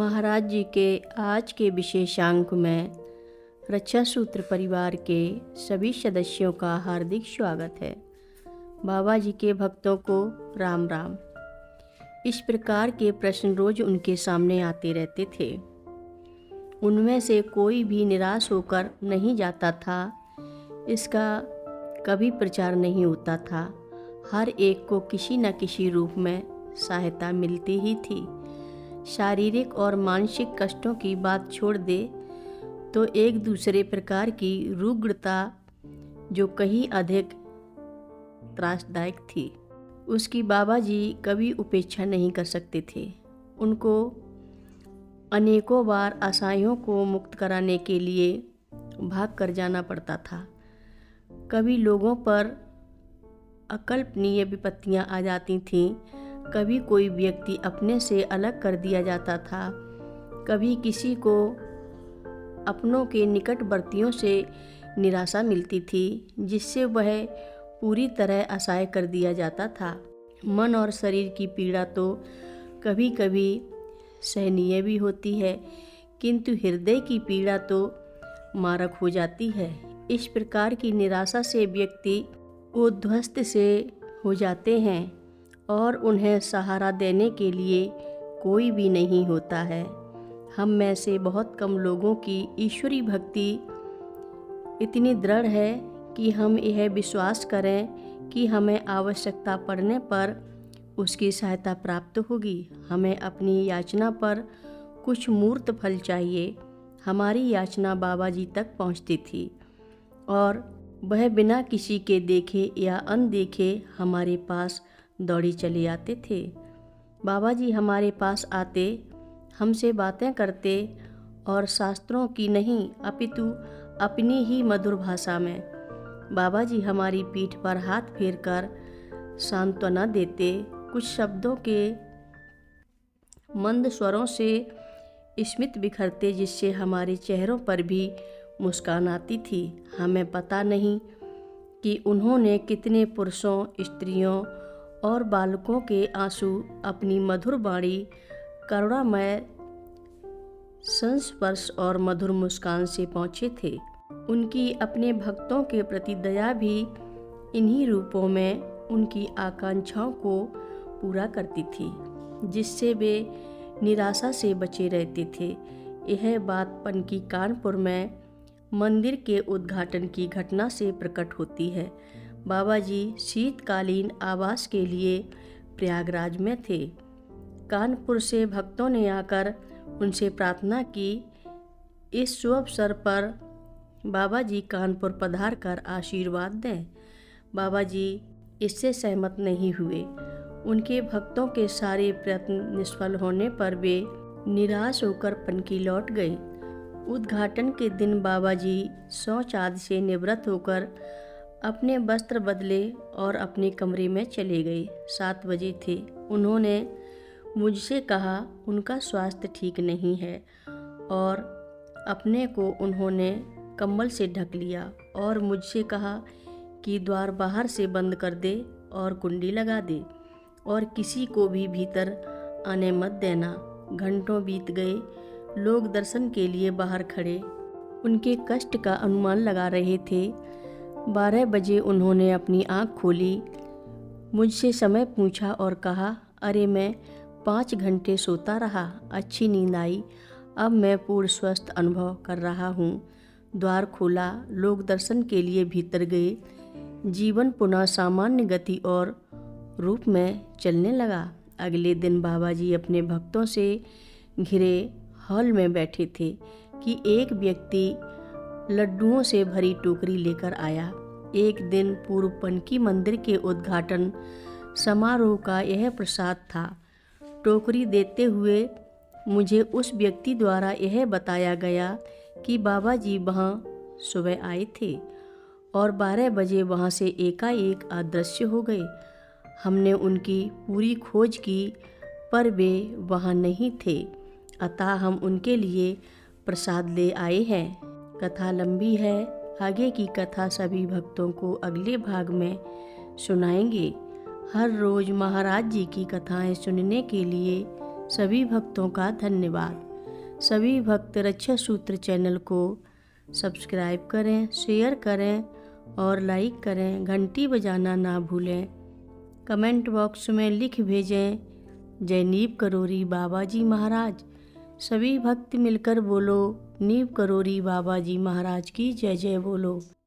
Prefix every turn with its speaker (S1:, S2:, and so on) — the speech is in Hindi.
S1: महाराज जी के आज के विशेषांक में रक्षा सूत्र परिवार के सभी सदस्यों का हार्दिक स्वागत है। बाबा जी के भक्तों को राम राम। इस प्रकार के प्रश्न रोज उनके सामने आते रहते थे। उनमें से कोई भी निराश होकर नहीं जाता था। इसका कभी प्रचार नहीं होता था। हर एक को किसी न किसी रूप में सहायता मिलती ही थी। शारीरिक और मानसिक कष्टों की बात छोड़ दे तो एक दूसरे प्रकार की रुग्णता जो कहीं अधिक त्रासदायक थी, उसकी बाबा जी कभी उपेक्षा नहीं कर सकते थे। उनको अनेकों बार असहायों को मुक्त कराने के लिए भाग कर जाना पड़ता था। कभी लोगों पर अकल्पनीय विपत्तियां आ जाती थीं, कभी कोई व्यक्ति अपने से अलग कर दिया जाता था, कभी किसी को अपनों के निकटवर्तियों से निराशा मिलती थी जिससे वह पूरी तरह असहाय कर दिया जाता था। मन और शरीर की पीड़ा तो कभी कभी सहनीय भी होती है, किंतु हृदय की पीड़ा तो मारक हो जाती है। इस प्रकार की निराशा से व्यक्ति उद्ध्वस्त से हो जाते हैं और उन्हें सहारा देने के लिए कोई भी नहीं होता है। हम में से बहुत कम लोगों की ईश्वरी भक्ति इतनी दृढ़ है कि हम यह विश्वास करें कि हमें आवश्यकता पड़ने पर उसकी सहायता प्राप्त होगी। हमें अपनी याचना पर कुछ मूर्त फल चाहिए। हमारी याचना बाबा जी तक पहुंचती थी और वह बिना किसी के देखे या अनदेखे हमारे पास दौड़ी चले आते थे। बाबा जी हमारे पास आते, हमसे बातें करते और शास्त्रों की नहीं अपितु अपनी ही मधुर भाषा में बाबा जी हमारी पीठ पर हाथ फेरकर सांत्वना देते। कुछ शब्दों के मंद स्वरों से स्मित बिखरते जिससे हमारे चेहरों पर भी मुस्कान आती थी। हमें पता नहीं कि उन्होंने कितने पुरुषों, स्त्रियों और बालकों के आंसू अपनी मधुर वाणी, करुणामय संस्पर्श और मधुर मुस्कान से पहुँचे थे। उनकी अपने भक्तों के प्रति दया भी इन्हीं रूपों में उनकी आकांक्षाओं को पूरा करती थी जिससे वे निराशा से बचे रहते थे। यह बात पनकी कानपुर में मंदिर के उद्घाटन की घटना से प्रकट होती है। बाबा जी शीतकालीन आवास के लिए प्रयागराज में थे। कानपुर से भक्तों ने आकर उनसे प्रार्थना की इस शुभ अवसर पर बाबा जी कानपुर पधार कर आशीर्वाद दें। बाबा जी इससे सहमत नहीं हुए। उनके भक्तों के सारे प्रयत्न निष्फल होने पर वे निराश होकर पनकी लौट गए। उद्घाटन के दिन बाबा जी शौच आदि से निवृत्त होकर अपने वस्त्र बदले और अपने कमरे में चले गए। 7 बजे थे। उन्होंने मुझसे कहा उनका स्वास्थ्य ठीक नहीं है और अपने को उन्होंने कंबल से ढक लिया और मुझसे कहा कि द्वार बाहर से बंद कर दे और कुंडी लगा दे और किसी को भी भीतर आने मत देना। घंटों बीत गए। लोग दर्शन के लिए बाहर खड़े उनके कष्ट का अनुमान लगा रहे थे। 12 बजे उन्होंने अपनी आँख खोली, मुझसे समय पूछा और कहा, अरे मैं 5 घंटे सोता रहा, अच्छी नींद आई, अब मैं पूर्ण स्वस्थ अनुभव कर रहा हूँ। द्वार खोला, लोग दर्शन के लिए भीतर गए। जीवन पुनः सामान्य गति और रूप में चलने लगा। अगले दिन बाबा जी अपने भक्तों से घिरे हॉल में बैठे थे कि एक व्यक्ति लड्डुओं से भरी टोकरी लेकर आया। एक दिन पूर्व पनकी मंदिर के उद्घाटन समारोह का यह प्रसाद था। टोकरी देते हुए मुझे उस व्यक्ति द्वारा यह बताया गया कि बाबा जी वहाँ सुबह आए थे और 12 बजे वहाँ से एकाएक अदृश्य हो गए। हमने उनकी पूरी खोज की पर वे वहाँ नहीं थे, अतः हम उनके लिए प्रसाद ले आए हैं। कथा लंबी है, आगे की कथा सभी भक्तों को अगले भाग में सुनाएंगे। हर रोज महाराज जी की कथाएं सुनने के लिए सभी भक्तों का धन्यवाद। सभी भक्त रक्षा सूत्र चैनल को सब्सक्राइब करें, शेयर करें और लाइक करें। घंटी बजाना ना भूलें। कमेंट बॉक्स में लिख भेजें, जय नीव करोरी बाबा जी महाराज। सभी भक्त मिलकर बोलो, नीव करोरी बाबा जी महाराज की जय जय बोलो।